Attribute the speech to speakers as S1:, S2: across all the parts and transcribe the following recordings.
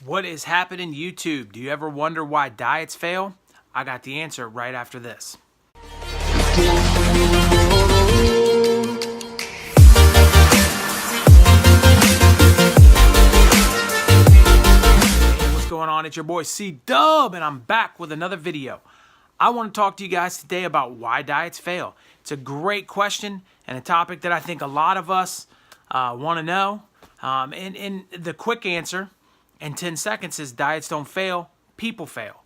S1: What is happening, YouTube? Do you ever wonder why diets fail? I got the answer right after this. Hey, what's going on? It's your boy C-Dub, and I'm back with another video. I want to talk to you guys today about why diets fail. It's a great question and a topic that I think a lot of us want to know. And the quick answer in 10 seconds is diets don't fail, people fail.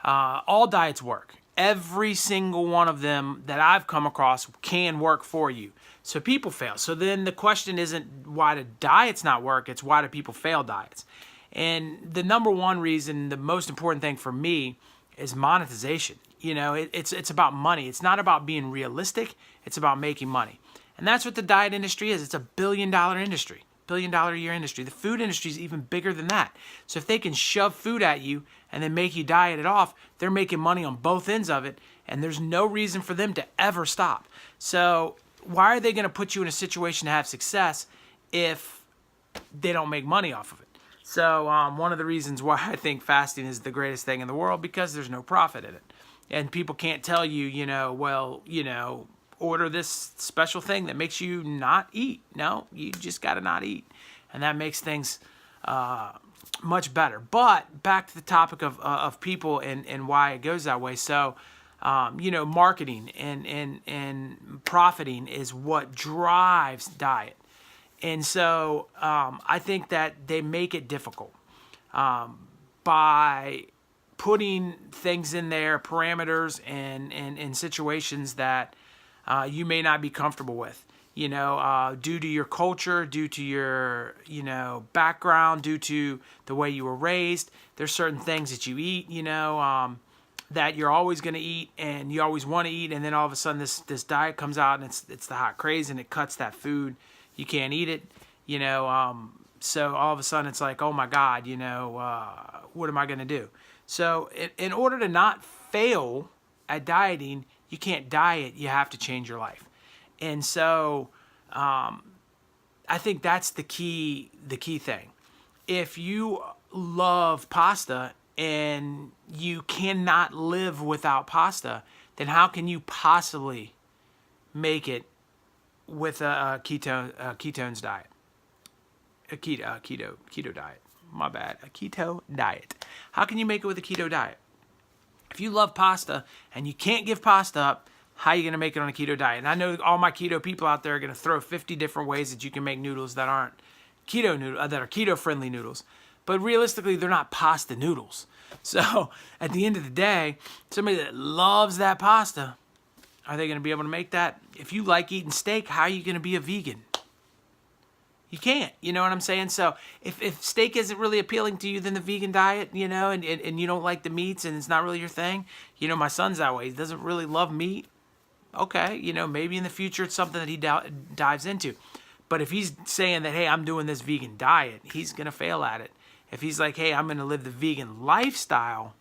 S1: All diets work. Every single one of them that I've come across can work for you. So people fail. So then the question isn't why do diets not work, it's why do people fail diets? And the number one reason, the most important thing for me is monetization. You know, it's about money. It's not about being realistic. It's about making money. And that's what the diet industry is. It's $1 billion industry. $1 billion a year industry. The food industry is even bigger than that. So if they can shove food at you and then make you diet it off, they're making money on both ends of it, and there's no reason for them to ever stop. So why are they going to put you in a situation to have success if they don't make money off of it? So one of the reasons why I think fasting is the greatest thing in the world, because there's no profit in it. And people can't tell you, order this special thing that makes you not eat. No, you just got to not eat. And that makes things much better. But back to the topic of people and why it goes that way. So, marketing and profiting is what drives diet. And so I think that they make it difficult by putting things in there, parameters and situations that you may not be comfortable with, due to your culture, due to your, background, due to the way you were raised. There's certain things that you eat, that you're always going to eat and you always want to eat. And then all of a sudden this diet comes out and it's the hot craze and it cuts that food. You can't eat it, so all of a sudden it's like, oh my God, what am I going to do? So in order to not fail at dieting, you can't diet, you have to change your life. And so I think that's the key thing. If you love pasta and you cannot live without pasta, then how can you possibly make it with a ketones diet? A keto diet. My bad. A keto diet. How can you make it with a keto diet? If you love pasta and you can't give pasta up, how are you going to make it on a keto diet? And I know all my keto people out there are going to throw 50 different ways that you can make noodles that aren't keto that are keto friendly noodles. But realistically, they're not pasta noodles. So at the end of the day, somebody that loves that pasta, are they going to be able to make that? If you like eating steak, how are you going to be a vegan? You can't, you know what I'm saying? So if steak isn't really appealing to you, then the vegan diet, and you don't like the meats and it's not really your thing. My son's that way. He doesn't really love meat. Okay, maybe in the future it's something that he dives into. But if he's saying that, hey, I'm doing this vegan diet, he's going to fail at it. If he's like, hey, I'm going to live the vegan lifestyle,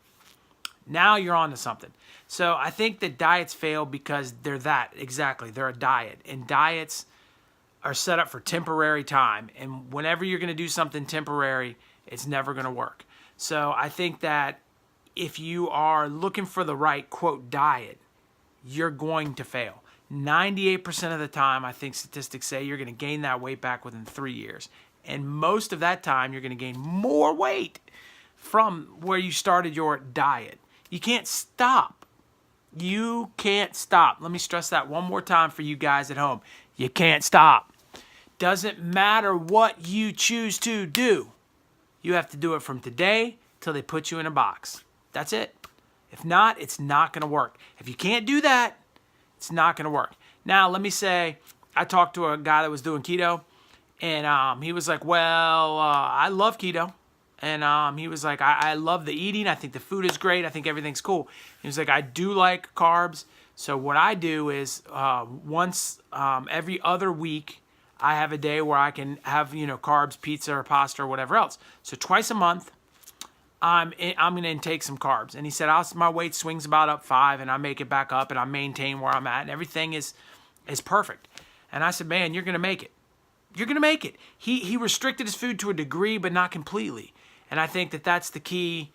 S1: now you're on to something. So I think that diets fail because they're that, exactly. They're a diet. And diets are set up for temporary time. And whenever you're going to do something temporary, it's never going to work. So I think that if you are looking for the right, quote, diet, you're going to fail. 98% of the time, I think statistics say you're going to gain that weight back within 3 years. And most of that time, you're going to gain more weight from where you started your diet. You can't stop. You can't stop. Let me stress that one more time for you guys at home. You can't stop. Doesn't matter what you choose to do. You have to do it from today till they put you in a box. That's it. If not, it's not going to work. If you can't do that, it's not going to work. Now, let me say, I talked to a guy that was doing keto, and he was like, well, I love keto. And he was like, I love the eating. I think the food is great. I think everything's cool. He was like, I do like carbs. So what I do is once every other week, I have a day where I can have, carbs, pizza or pasta or whatever else. So twice a month, I'm going to intake some carbs. And he said, my weight swings about up 5 and I make it back up and I maintain where I'm at and everything is perfect. And I said, man, you're going to make it. You're going to make it. He restricted his food to a degree, but not completely. And I think that that's the key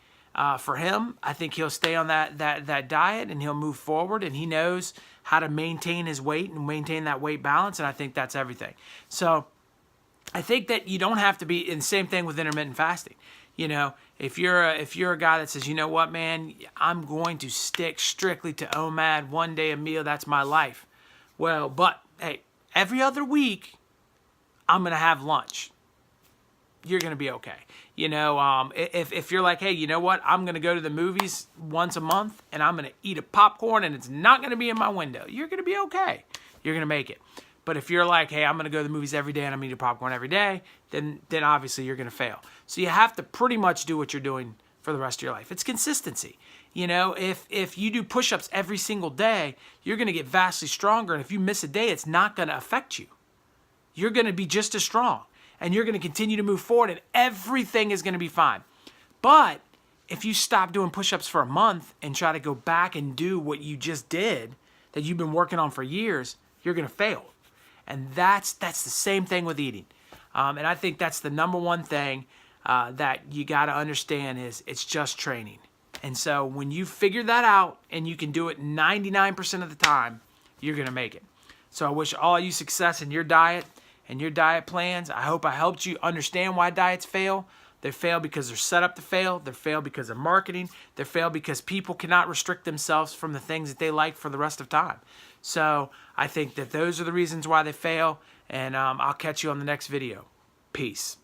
S1: for him. I think he'll stay on that diet, and he'll move forward, and he knows how to maintain his weight and maintain that weight balance, and I think that's everything. So I think that you don't have to be, in the same thing with intermittent fasting. You know, if you're a guy that says, you know what, man, I'm going to stick strictly to OMAD, 1 day a meal, that's my life. Well, but hey, every other week, I'm going to have lunch. You're going to be okay. You know, if you're like, hey, you know what, I'm going to go to the movies once a month, and I'm going to eat a popcorn, and it's not going to be in my window, you're going to be okay. You're going to make it. But if you're like, hey, I'm going to go to the movies every day and I'm eating popcorn every day, then obviously you're going to fail. So you have to pretty much do what you're doing for the rest of your life. It's consistency. You know, if you do push-ups every single day, you're going to get vastly stronger. And if you miss a day, it's not going to affect you. You're going to be just as strong. And you're going to continue to move forward, and everything is going to be fine. But if you stop doing push-ups for a month and try to go back and do what you just did, that you've been working on for years, you're going to fail. And that's the same thing with eating. And I think that's the number one thing that you got to understand is it's just training. And so when you figure that out and you can do it 99% of the time, you're going to make it. So I wish all you success in your diet and your diet plans. I hope I helped you understand why diets fail. They fail because they're set up to fail. They fail because of marketing. They fail because people cannot restrict themselves from the things that they like for the rest of time. So I think that those are the reasons why they fail. And I'll catch you on the next video. Peace.